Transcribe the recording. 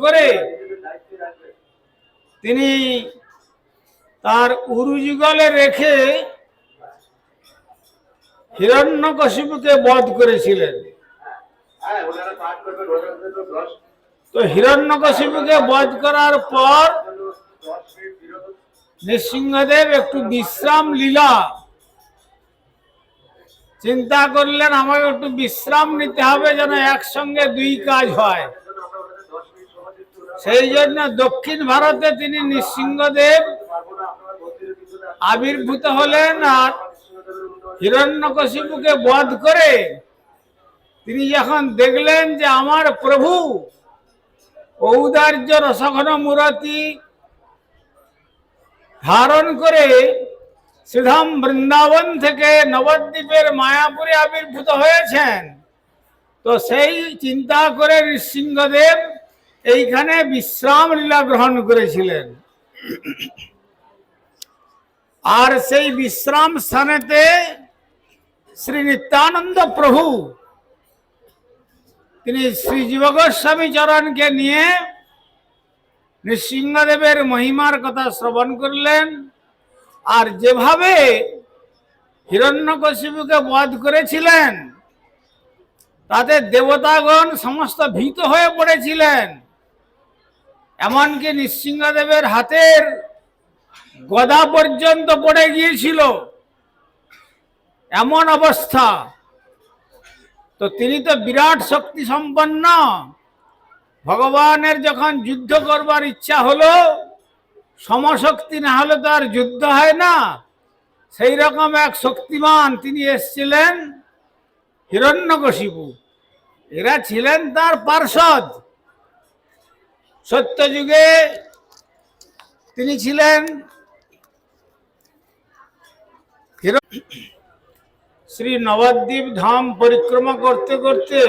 করে তিনি তার উরুযুগলে রেখে হিরণ্যকশিপুকে বধ করেছিলেন। তো হিরণ্যকশিপুকে বধ করার পর নৃসিংহদেব একটু বিশ্রাম লীলা চিন্তা করলেন, আমাকে একটু বিশ্রাম নিতে হবে, যেন একসঙ্গে দুই কাজ হয়। সেই জন্য দক্ষিণ ভারতে তিনি নৃসিংহদেব আবির্ভূত হলেন। আর হিরণ্যকশিপুকে বধ করে তিনি যখন দেখলেন যে আমার প্রভু ঔদার্য রসঘন মূরতি ধারণ করে শ্রীধাম বৃন্দাবন থেকে নবদ্বীপের মায়াপুরে আবির্ভূত হয়েছেন, তো সেই চিন্তা করে নৃসিংহদেব এইখানে বিশ্রাম লীলা গ্রহণ করেছিলেন। আর সেই বিশ্রাম স্থানেতে শ্রী নিত্যানন্দ প্রভু তিনি শ্রী জীব গোস্বামী চরণকে নিয়ে নৃসিংহদেবের মহিমার কথা শ্রবণ করলেন। আর যেভাবে হিরণ্যকশিপুকে বধ করেছিলেন তাতে দেবতাগণ সমস্ত ভীত হয়ে পড়েছিলেন, এমনকি নৃসিংহদেবের হাতের গদা পর্যন্ত পড়ে গিয়েছিল, এমন অবস্থা। তো তিনি তো বিরাট শক্তি সম্পন্ন, ভগবানের যখন যুদ্ধ করবার ইচ্ছা হলো, সমশক্তি না হলে তো আর যুদ্ধ হয় না। সেই রকম এক শক্তিমান তিনি এসেছিলেন হিরণ্যকশিপু, এরা ছিলেন তার পার্ষদ। সত্যযুগে তিনি ছিলেন শ্রী নবদ্বীপ ধাম পরিক্রমা করতে করতে